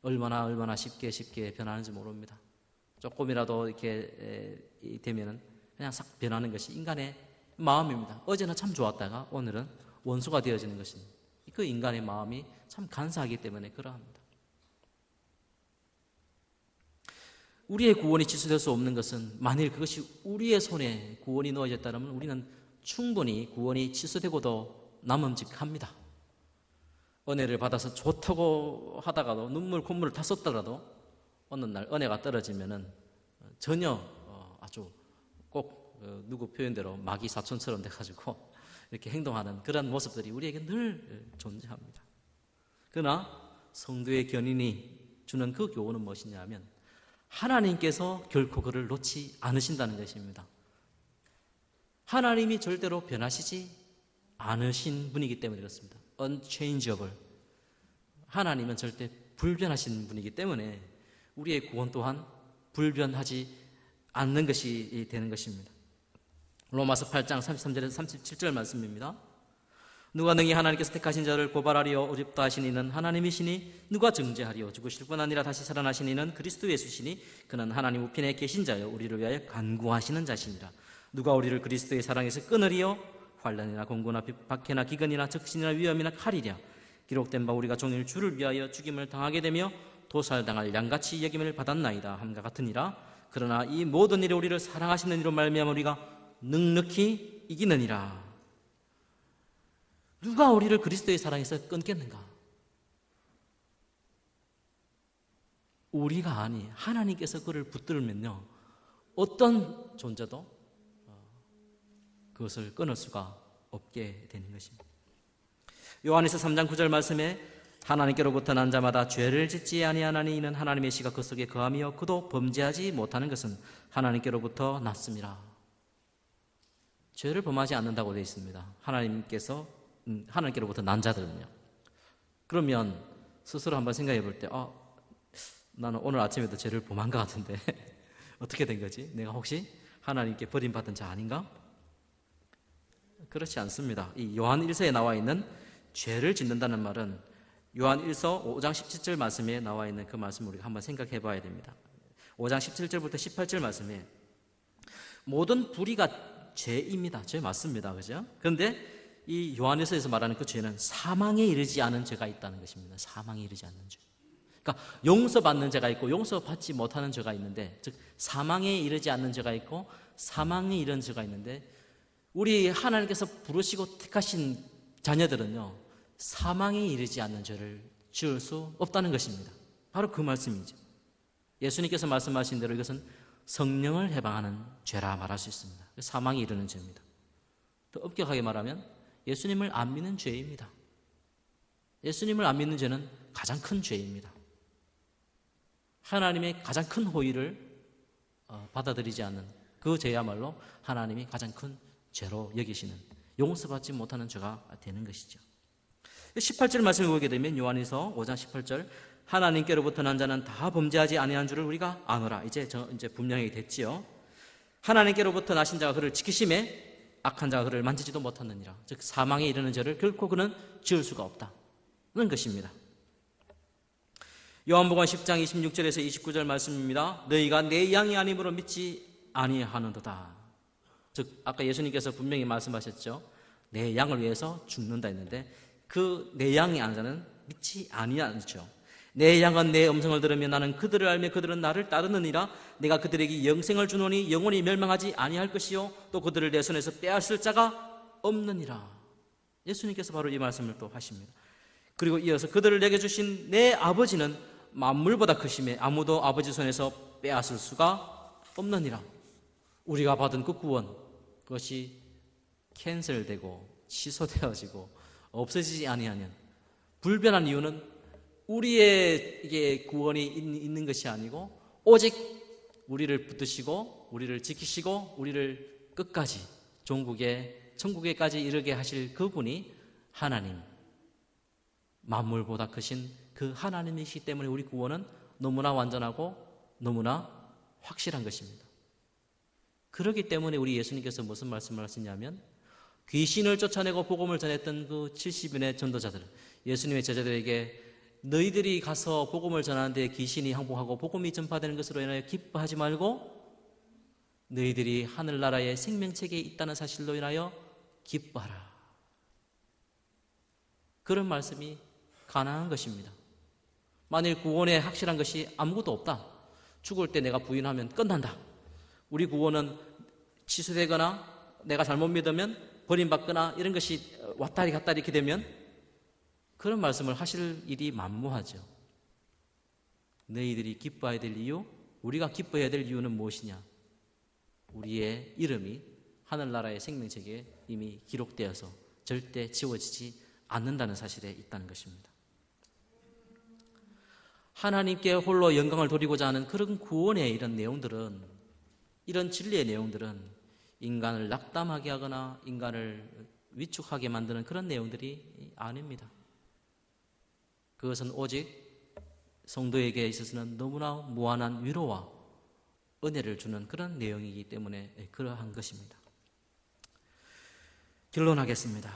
얼마나 쉽게 변하는지 모릅니다. 조금이라도 이렇게 되면은 그냥 싹 변하는 것이 인간의 마음입니다. 어제는 참 좋았다가 오늘은 원수가 되어지는 것입니다. 그 인간의 마음이 참 간사하기 때문에 그러합니다. 우리의 구원이 취소될 수 없는 것은 만일 그것이 우리의 손에 구원이 놓여졌다면 우리는 충분히 구원이 취소되고도 남음직합니다. 은혜를 받아서 좋다고 하다가도 눈물 콧물을 다 쏟더라도 어느 날 은혜가 떨어지면은 전혀 아주 꼭 누구 표현대로 마귀 사촌처럼 돼가지고 이렇게 행동하는 그런 모습들이 우리에게 늘 존재합니다. 그러나 성도의 견인이 주는 그 교훈은 무엇이냐 하면 하나님께서 결코 그를 놓지 않으신다는 것입니다. 하나님이 절대로 변하시지 않으신 분이기 때문에 그렇습니다. unchangeable. 하나님은 절대 불변하신 분이기 때문에 우리의 구원 또한 불변하지 않는 것이 되는 것입니다. 로마서 8장 33절에서 37절 말씀입니다. 누가 능히 하나님께서 택하신 자를 고발하리요 어렵다 하신 이는 하나님이시니 누가 정죄하리요 죽으실 뿐 아니라 다시 살아나신 이는 그리스도 예수시니 그는 하나님 우편에 계신 자요 우리를 위하여 간구하시는 자시니라. 누가 우리를 그리스도의 사랑에서 끊으리요 환난이나 공고나 박해나 기근이나 적신이나 위험이나 칼이랴. 기록된 바 우리가 종일 주를 위하여 죽임을 당하게 되며 도살당할 양같이 여김을 받았나이다 함과 같으니라. 그러나 이 모든 일에 우리를 사랑하시는 이로 말미암아 우리가 넉넉히 이기느니라. 누가 우리를 그리스도의 사랑에서 끊겠는가? 우리가 아니 하나님께서 그를 붙들면요 어떤 존재도 그것을 끊을 수가 없게 되는 것입니다. 요한에서 3장 9절 말씀에 하나님께로부터 난 자마다 죄를 짓지 아니하나니 이는 하나님의 씨가 그 속에 거하며 그도 범죄하지 못하는 것은 하나님께로부터 났습니다. 죄를 범하지 않는다고 되어 있습니다. 하나님께로부터 난 자들은요. 그러면 스스로 한번 생각해 볼 때 나는 오늘 아침에도 죄를 범한 것 같은데 어떻게 된 거지? 내가 혹시 하나님께 버림받은 자 아닌가? 그렇지 않습니다. 이 요한 1서에 나와 있는 죄를 짓는다는 말은 요한 1서 5장 17절 말씀에 나와 있는 그 말씀을 우리가 한번 생각해 봐야 됩니다. 5장 17절부터 18절 말씀에 모든 불의가 죄입니다. 죄 맞습니다. 그죠? 그런데 이 요한일서에서 말하는 그 죄는 사망에 이르지 않은 죄가 있다는 것입니다. 사망에 이르지 않는 죄. 그러니까 용서받는 죄가 있고 용서받지 못하는 죄가 있는데, 즉 사망에 이르지 않는 죄가 있고 사망에 이르는 죄가 있는데, 우리 하나님께서 부르시고 택하신 자녀들은요 사망에 이르지 않는 죄를 지을 수 없다는 것입니다. 바로 그 말씀이죠. 예수님께서 말씀하신 대로 이것은 성령을 해방하는 죄라 말할 수 있습니다. 사망에 이르는 죄입니다. 더 엄격하게 말하면 예수님을 안 믿는 죄입니다. 예수님을 안 믿는 죄는 가장 큰 죄입니다. 하나님의 가장 큰 호의를 받아들이지 않는 그 죄야말로 하나님이 가장 큰 죄로 여기시는, 용서받지 못하는 죄가 되는 것이죠. 18절 말씀을 보게 되면 요한일서 5장 18절 하나님께로부터 난 자는 다 범죄하지 아니한 줄을 우리가 아노라. 이제 분명히 됐지요. 하나님께로부터 나신 자가 그를 지키심에 악한 자가 그를 만지지도 못하느니라. 즉 사망에 이르는 죄를 결코 그는 지을 수가 없다는 것입니다. 요한복음 10장 26절에서 29절 말씀입니다. 너희가 내 양이 아님으로 믿지 아니하는도다. 즉 아까 예수님께서 분명히 말씀하셨죠. 내 양을 위해서 죽는다 했는데 그 내 양이 아는 자는 믿지 아니하죠. 내 양은 내 음성을 들으며 나는 그들을 알며 그들은 나를 따르느니라. 내가 그들에게 영생을 주노니 영원히 멸망하지 아니할 것이요 또 그들을 내 손에서 빼앗을 자가 없느니라. 예수님께서 바로 이 말씀을 또 하십니다. 그리고 이어서 그들을 내게 주신 내 아버지는 만물보다 크심에 아무도 아버지 손에서 빼앗을 수가 없느니라. 우리가 받은 그 구원, 그것이 캔슬되고 취소되어지고 없어지지 아니하면, 불변한 이유는 우리의 이게 구원이 있는 것이 아니고 오직 우리를 붙드시고 우리를 지키시고 우리를 끝까지 천국에까지 이르게 하실 그분이 하나님, 만물보다 크신 그 하나님이시기 때문에 우리 구원은 너무나 완전하고 너무나 확실한 것입니다. 그렇기 때문에 우리 예수님께서 무슨 말씀을 하시냐면, 귀신을 쫓아내고 복음을 전했던 그 70인의 전도자들, 예수님의 제자들에게 너희들이 가서 복음을 전하는데 귀신이 항복하고 복음이 전파되는 것으로 인하여 기뻐하지 말고 너희들이 하늘나라의 생명책에 있다는 사실로 인하여 기뻐하라. 그런 말씀이 가능한 것입니다. 만일 구원에 확실한 것이 아무것도 없다, 죽을 때 내가 부인하면 끝난다, 우리 구원은 취소되거나 내가 잘못 믿으면 버림받거나 이런 것이 왔다리 갔다리 이렇게 되면 그런 말씀을 하실 일이 만무하죠. 너희들이 기뻐해야 될 이유, 우리가 기뻐해야 될 이유는 무엇이냐? 우리의 이름이 하늘나라의 생명책에 이미 기록되어서 절대 지워지지 않는다는 사실에 있다는 것입니다. 하나님께 홀로 영광을 돌리고자 하는 그런 구원의 이런 내용들은, 이런 진리의 내용들은 인간을 낙담하게 하거나 인간을 위축하게 만드는 그런 내용들이 아닙니다. 그것은 오직 성도에게 있어서는 너무나 무한한 위로와 은혜를 주는 그런 내용이기 때문에 그러한 것입니다. 결론하겠습니다.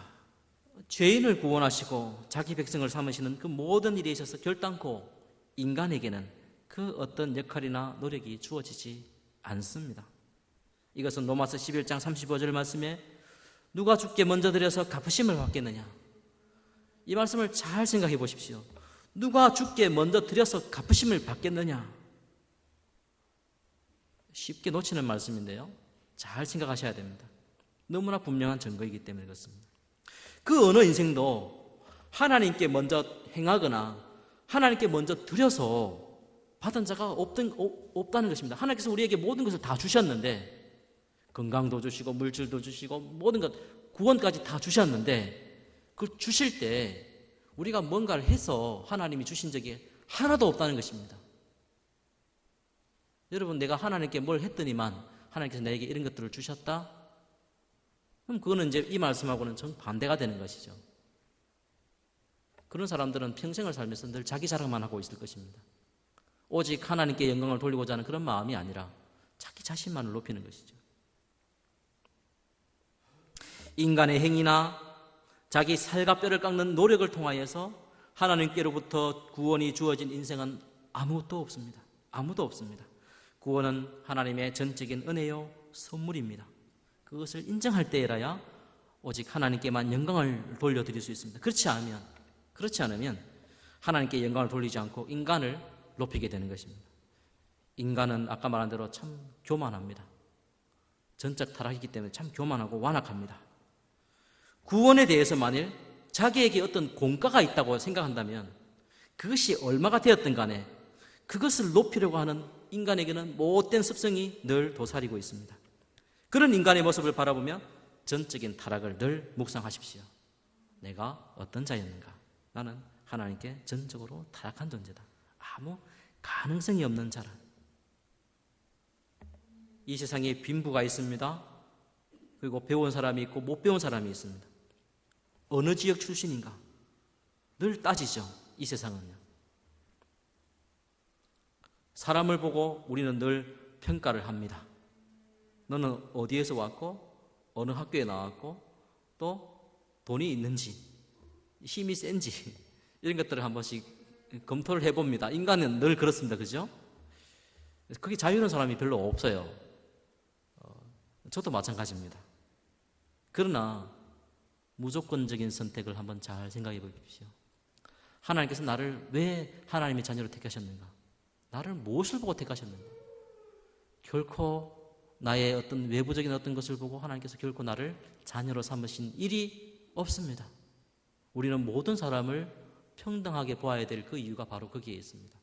죄인을 구원하시고 자기 백성을 삼으시는 그 모든 일에 있어서 결단코 인간에게는 그 어떤 역할이나 노력이 주어지지 않습니다. 이것은 로마서 11장 35절 말씀에 누가 주께 먼저 드려서 갚으심을 받겠느냐, 이 말씀을 잘 생각해 보십시오. 누가 주께 먼저 드려서 갚으심을 받겠느냐, 쉽게 놓치는 말씀인데요, 잘 생각하셔야 됩니다. 너무나 분명한 증거이기 때문에 그렇습니다. 그 어느 인생도 하나님께 먼저 행하거나 하나님께 먼저 드려서 받은 자가 없다는 것입니다. 하나님께서 우리에게 모든 것을 다 주셨는데, 건강도 주시고 물질도 주시고 모든 것, 구원까지 다 주셨는데, 그걸 주실 때 우리가 뭔가를 해서 하나님이 주신 적이 하나도 없다는 것입니다. 여러분, 내가 하나님께 뭘 했더니만 하나님께서 나에게 이런 것들을 주셨다? 그럼 그거는 이제 이 말씀하고는 정반대가 되는 것이죠. 그런 사람들은 평생을 살면서 늘 자기 자랑만 하고 있을 것입니다. 오직 하나님께 영광을 돌리고자 하는 그런 마음이 아니라 자기 자신만을 높이는 것이죠. 인간의 행위나 자기 살과 뼈를 깎는 노력을 통하여서 하나님께로부터 구원이 주어진 인생은 아무것도 없습니다. 아무도 없습니다. 구원은 하나님의 전적인 은혜요 선물입니다. 그것을 인정할 때에라야 오직 하나님께만 영광을 돌려드릴 수 있습니다. 그렇지 않으면 하나님께 영광을 돌리지 않고 인간을 높이게 되는 것입니다. 인간은 아까 말한 대로 참 교만합니다. 전적 타락이기 때문에 참 교만하고 완악합니다. 구원에 대해서 만일 자기에게 어떤 공과가 있다고 생각한다면 그것이 얼마가 되었든 간에 그것을 높이려고 하는 인간에게는 못된 습성이 늘 도사리고 있습니다. 그런 인간의 모습을 바라보며 전적인 타락을 늘 묵상하십시오. 내가 어떤 자였는가? 나는 하나님께 전적으로 타락한 존재다. 아무 가능성이 없는 자라. 이 세상에 빈부가 있습니다. 그리고 배운 사람이 있고 못 배운 사람이 있습니다. 어느 지역 출신인가? 늘 따지죠. 이 세상은요. 사람을 보고 우리는 늘 평가를 합니다. 너는 어디에서 왔고 어느 학교에 나왔고 또 돈이 있는지 힘이 센지 이런 것들을 한 번씩 검토를 해봅니다. 인간은 늘 그렇습니다. 그죠? 그게 자유로운 사람이 별로 없어요. 저도 마찬가지입니다. 그러나 무조건적인 선택을 한번 잘 생각해 보십시오. 하나님께서 나를 왜 하나님의 자녀로 택하셨는가? 나를 무엇을 보고 택하셨는가? 결코 나의 어떤 외부적인 어떤 것을 보고 하나님께서 결코 나를 자녀로 삼으신 일이 없습니다. 우리는 모든 사람을 평등하게 보아야 될 그 이유가 바로 거기에 있습니다.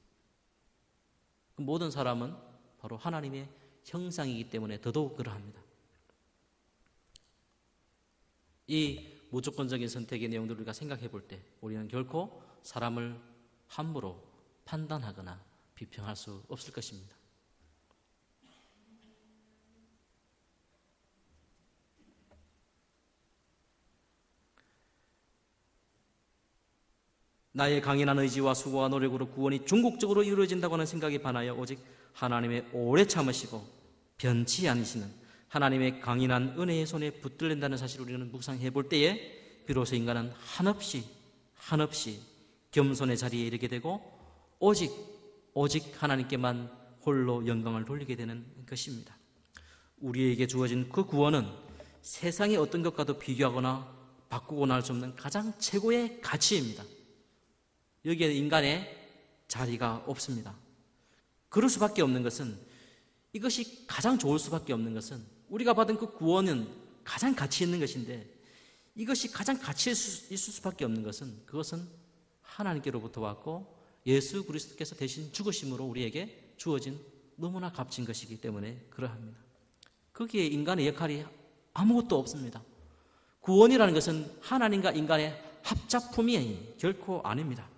그 모든 사람은 바로 하나님의 형상이기 때문에 더더욱 그러합니다. 이 무조건적인 선택의 내용들을 우리가 생각해 볼 때 우리는 결코 사람을 함부로 판단하거나 비평할 수 없을 것입니다. 나의 강인한 의지와 수고와 노력으로 구원이 궁극적으로 이루어진다고 하는 생각에 반하여 오직 하나님의 오래 참으시고 변치 않으시는 하나님의 강인한 은혜의 손에 붙들린다는 사실을 우리는 묵상해 볼 때에 비로소 인간은 한없이 겸손의 자리에 이르게 되고 오직 하나님께만 홀로 영광을 돌리게 되는 것입니다. 우리에게 주어진 그 구원은 세상의 어떤 것과도 비교하거나 바꾸거나 할 수 없는 가장 최고의 가치입니다. 여기에 인간의 자리가 없습니다. 그럴 수밖에 없는 것은, 이것이 가장 좋을 수밖에 없는 것은, 우리가 받은 그 구원은 가장 가치 있는 것인데, 이것이 가장 가치 있을 수밖에 없는 것은, 그것은 하나님께로부터 왔고 예수 그리스도께서 대신 죽으심으로 우리에게 주어진 너무나 값진 것이기 때문에 그러합니다. 거기에 인간의 역할이 아무것도 없습니다. 구원이라는 것은 하나님과 인간의 합작품이 결코 아닙니다.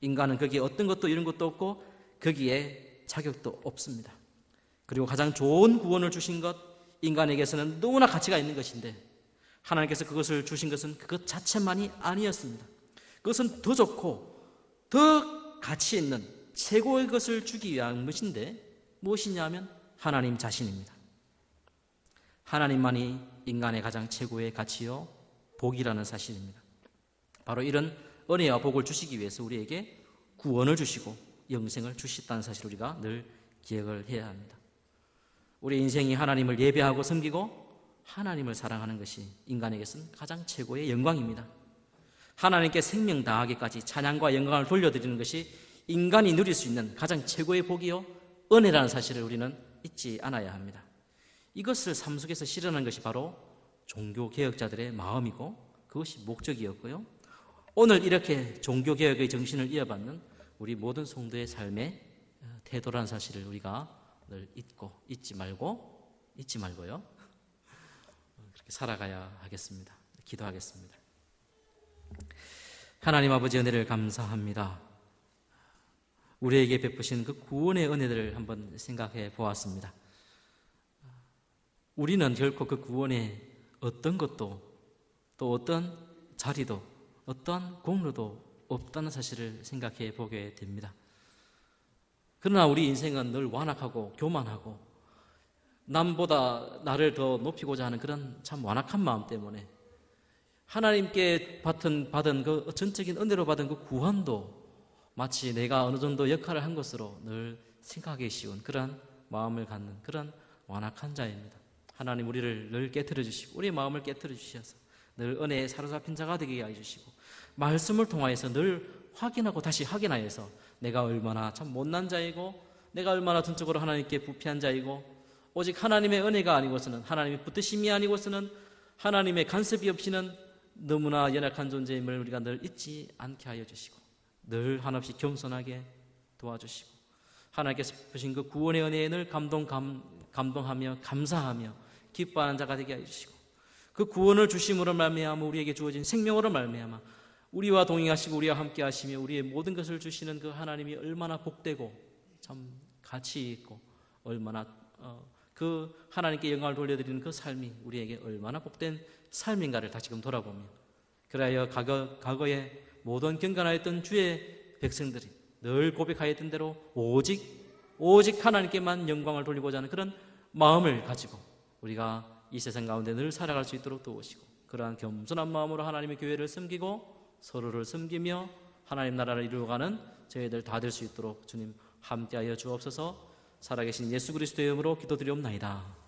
인간은 거기에 어떤 것도 이런 것도 없고 거기에 자격도 없습니다. 그리고 가장 좋은 구원을 주신 것, 인간에게서는 너무나 가치가 있는 것인데 하나님께서 그것을 주신 것은 그것 자체만이 아니었습니다. 그것은 더 좋고 더 가치 있는 최고의 것을 주기 위한 것인데 무엇이냐면 하나님 자신입니다. 하나님만이 인간의 가장 최고의 가치요 복이라는 사실입니다. 바로 이런 은혜와 복을 주시기 위해서 우리에게 구원을 주시고 영생을 주셨다는 사실을 우리가 늘 기억을 해야 합니다. 우리 인생이 하나님을 예배하고 섬기고 하나님을 사랑하는 것이 인간에게서는 가장 최고의 영광입니다. 하나님께 생명 다하기까지 찬양과 영광을 돌려드리는 것이 인간이 누릴 수 있는 가장 최고의 복이요 은혜라는 사실을 우리는 잊지 않아야 합니다. 이것을 삶 속에서 실현하는 것이 바로 종교개혁자들의 마음이고 그것이 목적이었고요, 오늘 이렇게 종교개혁의 정신을 이어받는 우리 모든 성도의 삶의 태도라는 사실을 우리가 늘 잊지 말고요 그렇게 살아가야 하겠습니다. 기도하겠습니다. 하나님 아버지, 은혜를 감사합니다. 우리에게 베푸신 그 구원의 은혜들을 한번 생각해 보았습니다. 우리는 결코 그 구원의 어떤 것도 또 어떤 자리도 어떤 공로도 없다는 사실을 생각해 보게 됩니다. 그러나 우리 인생은 늘 완악하고 교만하고 남보다 나를 더 높이고자 하는 그런 참 완악한 마음 때문에 하나님께 받은 그 전적인 은혜로 받은 그 구원도 마치 내가 어느 정도 역할을 한 것으로 늘 생각하기 쉬운 그런 마음을 갖는 그런 완악한 자입니다. 하나님, 우리를 늘 깨트려 주시고 우리의 마음을 깨트려 주셔서 늘 은혜에 사로잡힌 자가 되게 하여 주시고 말씀을 통하여서 늘 확인하고 다시 확인하여서 내가 얼마나 참 못난 자이고 내가 얼마나 전적으로 하나님께 부패한 자이고 오직 하나님의 은혜가 아니고서는 하나님의 붙드심이 아니고서는 하나님의 간섭이 없이는 너무나 연약한 존재임을 우리가 늘 잊지 않게 하여 주시고 늘 한없이 겸손하게 도와주시고 하나님께서 주신 그 구원의 은혜에 늘 감동하며 감사하며 기뻐하는 자가 되게 하여 주시고 그 구원을 주심으로 말미암아 우리에게 주어진 생명으로 말미암아 우리와 동행하시고 우리와 함께 하시며 우리의 모든 것을 주시는 그 하나님이 얼마나 복되고 참 가치 있고 얼마나 그 하나님께 영광을 돌려드리는 그 삶이 우리에게 얼마나 복된 삶인가를 다시금 돌아보며 그래야 과거에 모든 경건하였던 주의 백성들이 늘 고백하였던 대로 오직 하나님께만 영광을 돌리고자 하는 그런 마음을 가지고 우리가 이 세상 가운데 늘 살아갈 수 있도록 도우시고 그러한 겸손한 마음으로 하나님의 교회를 섬기고 서로를 섬기며 하나님 나라를 이루어가는 저희들 다 될 수 있도록 주님 함께하여 주옵소서. 살아계신 예수 그리스도의 이름으로 기도드리옵나이다.